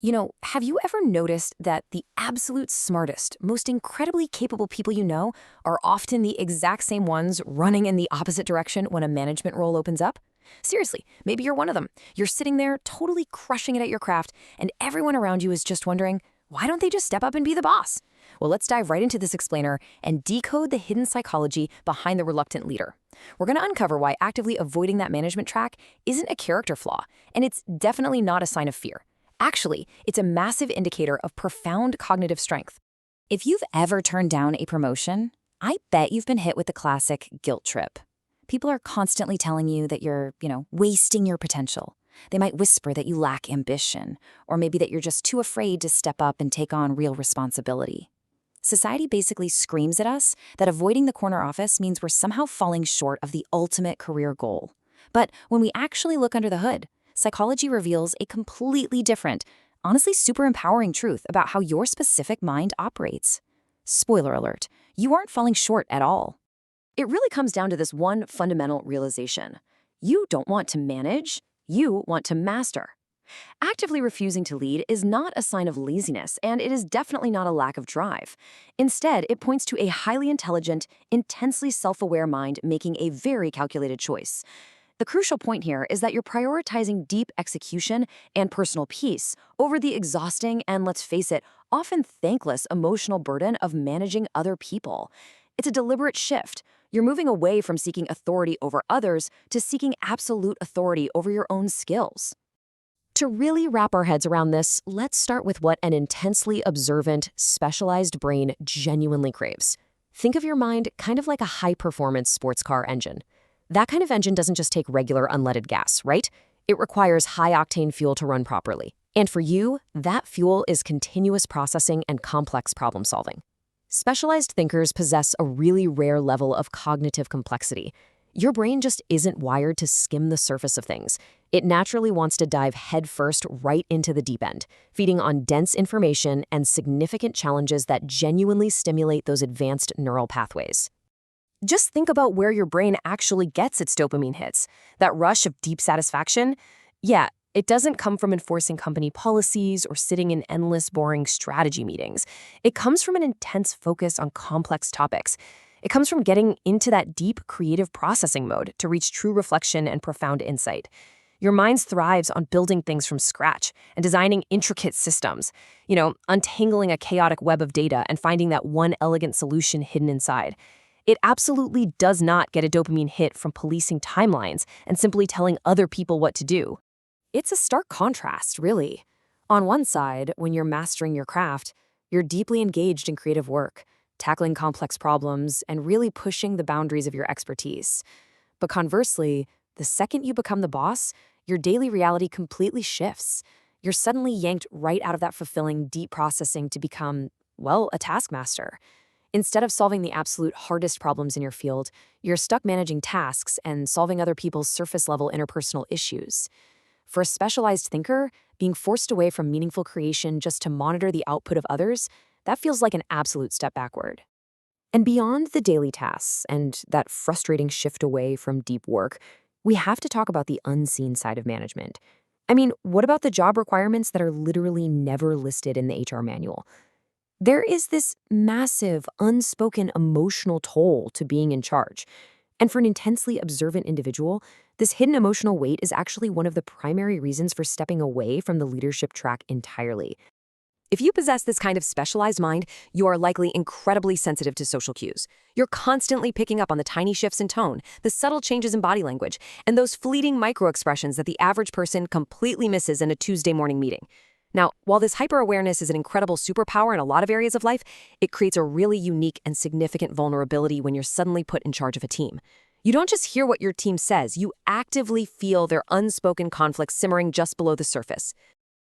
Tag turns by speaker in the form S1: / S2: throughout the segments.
S1: Have you ever noticed that the absolute smartest, most incredibly capable people you know are often the exact same ones running in the opposite direction when a management role opens up? Seriously, maybe you're one of them. You're sitting there totally crushing it at your craft, and everyone around you is just wondering, why don't they just step up and be the boss? Well, let's dive right into this explainer and decode the hidden psychology behind the reluctant leader. We're going to uncover why actively avoiding that management track isn't a character flaw, and it's definitely not a sign of fear. Actually, it's a massive indicator of profound cognitive strength. If you've ever turned down a promotion, I bet you've been hit with the classic guilt trip. People are constantly telling you that you're, wasting your potential. They might whisper that you lack ambition, or maybe that you're just too afraid to step up and take on real responsibility. Society basically screams at us that avoiding the corner office means we're somehow falling short of the ultimate career goal. But when we actually look under the hood, psychology reveals a completely different, honestly super empowering truth about how your specific mind operates. Spoiler alert, you aren't falling short at all. It really comes down to this one fundamental realization. You don't want to manage, you want to master. Actively refusing to lead is not a sign of laziness, and it is definitely not a lack of drive. Instead, it points to a highly intelligent, intensely self-aware mind making a very calculated choice. The crucial point here is that you're prioritizing deep execution and personal peace over the exhausting and, let's face it, often thankless emotional burden of managing other people. It's a deliberate shift. You're moving away from seeking authority over others to seeking absolute authority over your own skills. To really wrap our heads around this, let's start with what an intensely observant, specialized brain genuinely craves. Think of your mind kind of like a high-performance sports car engine. That kind of engine doesn't just take regular unleaded gas, right? It requires high-octane fuel to run properly. And for you, that fuel is continuous processing and complex problem-solving. Specialized thinkers possess a really rare level of cognitive complexity. Your brain just isn't wired to skim the surface of things. It naturally wants to dive headfirst right into the deep end, feeding on dense information and significant challenges that genuinely stimulate those advanced neural pathways. Just think about where your brain actually gets its dopamine hits. That rush of deep satisfaction? Yeah, it doesn't come from enforcing company policies or sitting in endless, boring strategy meetings. It comes from an intense focus on complex topics. It comes from getting into that deep creative processing mode to reach true reflection and profound insight. Your mind thrives on building things from scratch and designing intricate systems, untangling a chaotic web of data and finding that one elegant solution hidden inside. It absolutely does not get a dopamine hit from policing timelines and simply telling other people what to do. It's a stark contrast, really. On one side, when you're mastering your craft, you're deeply engaged in creative work, tackling complex problems, and really pushing the boundaries of your expertise. But conversely, the second you become the boss, your daily reality completely shifts. You're suddenly yanked right out of that fulfilling deep processing to become, a taskmaster. Instead of solving the absolute hardest problems in your field, you're stuck managing tasks and solving other people's surface-level interpersonal issues. For a specialized thinker, being forced away from meaningful creation just to monitor the output of others, that feels like an absolute step backward. And beyond the daily tasks and that frustrating shift away from deep work, we have to talk about the unseen side of management. What about the job requirements that are literally never listed in the HR manual? There is this massive, unspoken emotional toll to being in charge. And for an intensely observant individual, this hidden emotional weight is actually one of the primary reasons for stepping away from the leadership track entirely. If you possess this kind of specialized mind, you are likely incredibly sensitive to social cues. You're constantly picking up on the tiny shifts in tone, the subtle changes in body language, and those fleeting micro-expressions that the average person completely misses in a Tuesday morning meeting. Now, while this hyper-awareness is an incredible superpower in a lot of areas of life, it creates a really unique and significant vulnerability when you're suddenly put in charge of a team. You don't just hear what your team says, you actively feel their unspoken conflicts simmering just below the surface.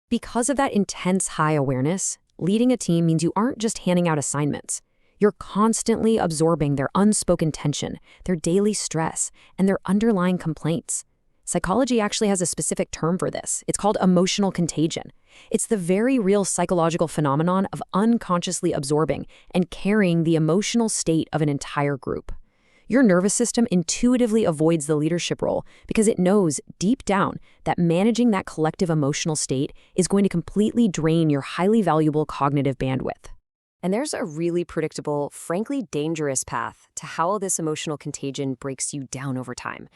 S1: Because of that intense high awareness, leading a team means you aren't just handing out assignments. You're constantly absorbing their unspoken tension, their daily stress, and their underlying complaints. Psychology actually has a specific term for this. It's called emotional contagion. It's the very real psychological phenomenon of unconsciously absorbing and carrying the emotional state of an entire group. Your nervous system intuitively avoids the leadership role because it knows deep down that managing that collective emotional state is going to completely drain your highly valuable cognitive bandwidth. And there's a really predictable, frankly dangerous path to how this emotional contagion breaks you down over time.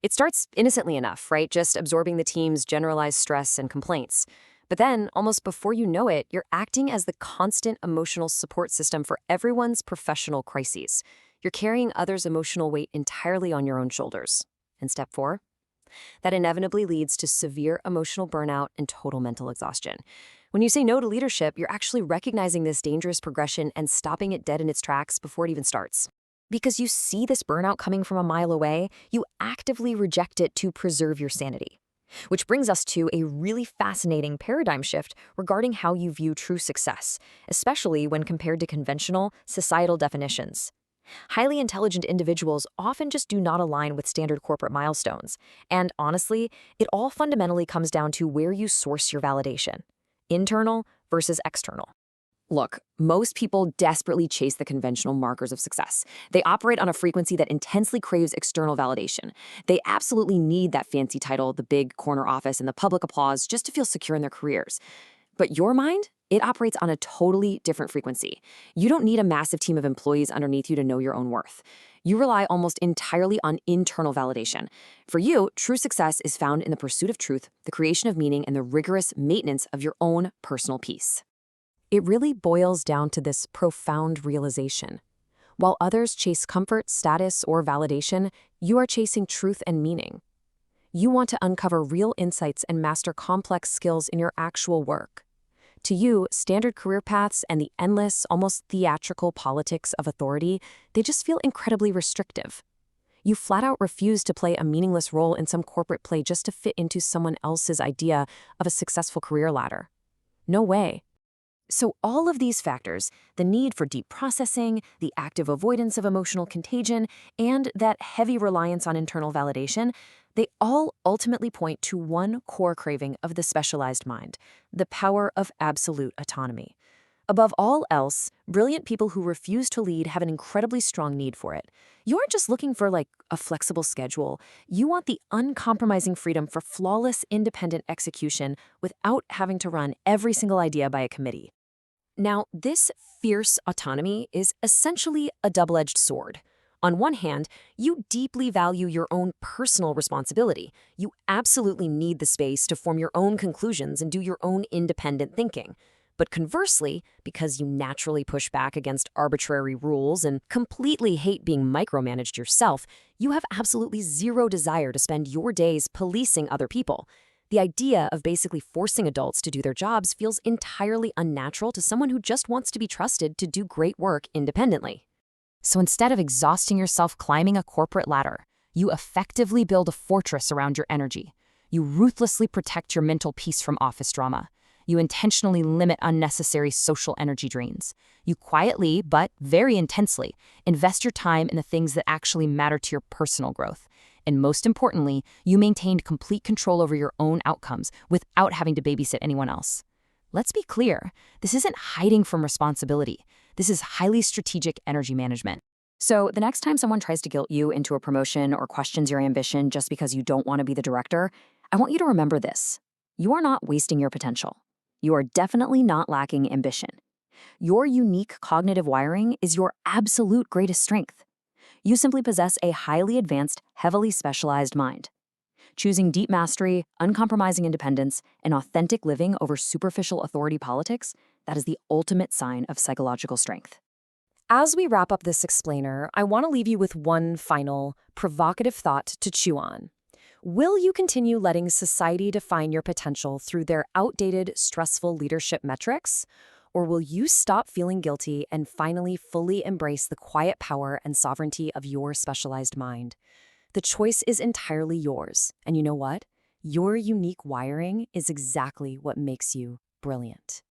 S1: It starts innocently enough, right? Just absorbing the team's generalized stress and complaints. But then, almost before you know it, you're acting as the constant emotional support system for everyone's professional crises. You're carrying others' emotional weight entirely on your own shoulders. And step 4? That inevitably leads to severe emotional burnout and total mental exhaustion. When you say no to leadership, you're actually recognizing this dangerous progression and stopping it dead in its tracks before it even starts. Because you see this burnout coming from a mile away, you actively reject it to preserve your sanity. Which brings us to a really fascinating paradigm shift regarding how you view true success, especially when compared to conventional, societal definitions. Highly intelligent individuals often just do not align with standard corporate milestones. And honestly, it all fundamentally comes down to where you source your validation: internal versus external. Look, most people desperately chase the conventional markers of success. They operate on a frequency that intensely craves external validation. They absolutely need that fancy title, the big corner office, and the public applause just to feel secure in their careers. But your mind, it operates on a totally different frequency. You don't need a massive team of employees underneath you to know your own worth. You rely almost entirely on internal validation. For you, true success is found in the pursuit of truth, the creation of meaning, and the rigorous maintenance of your own personal peace. It really boils down to this profound realization. While others chase comfort, status, or validation, you are chasing truth and meaning. You want to uncover real insights and master complex skills in your actual work. To you, standard career paths and the endless, almost theatrical politics of authority, they just feel incredibly restrictive. You flat out refuse to play a meaningless role in some corporate play just to fit into someone else's idea of a successful career ladder. No way. So all of these factors, the need for deep processing, the active avoidance of emotional contagion, and that heavy reliance on internal validation, they all ultimately point to one core craving of the specialized mind: the power of absolute autonomy. Above all else, brilliant people who refuse to lead have an incredibly strong need for it. You aren't just looking for a flexible schedule. You want the uncompromising freedom for flawless, independent execution without having to run every single idea by a committee. Now, this fierce autonomy is essentially a double-edged sword. On one hand, you deeply value your own personal responsibility. You absolutely need the space to form your own conclusions and do your own independent thinking. But conversely, because you naturally push back against arbitrary rules and completely hate being micromanaged yourself, you have absolutely zero desire to spend your days policing other people. The idea of basically forcing adults to do their jobs feels entirely unnatural to someone who just wants to be trusted to do great work independently. So instead of exhausting yourself climbing a corporate ladder, you effectively build a fortress around your energy. You ruthlessly protect your mental peace from office drama. You intentionally limit unnecessary social energy drains. You quietly, but very intensely, invest your time in the things that actually matter to your personal growth. And most importantly, you maintained complete control over your own outcomes without having to babysit anyone else. Let's be clear, this isn't hiding from responsibility. This is highly strategic energy management. So the next time someone tries to guilt you into a promotion or questions your ambition just because you don't want to be the director, I want you to remember this. You are not wasting your potential. You are definitely not lacking ambition. Your unique cognitive wiring is your absolute greatest strength. You simply possess a highly advanced, heavily specialized mind. Choosing deep mastery, uncompromising independence, and authentic living over superficial authority politics, that is the ultimate sign of psychological strength. As we wrap up this explainer, I want to leave you with one final, provocative thought to chew on. Will you continue letting society define your potential through their outdated, stressful leadership metrics? Or will you stop feeling guilty and finally fully embrace the quiet power and sovereignty of your specialized mind? The choice is entirely yours. And you know what? Your unique wiring is exactly what makes you brilliant.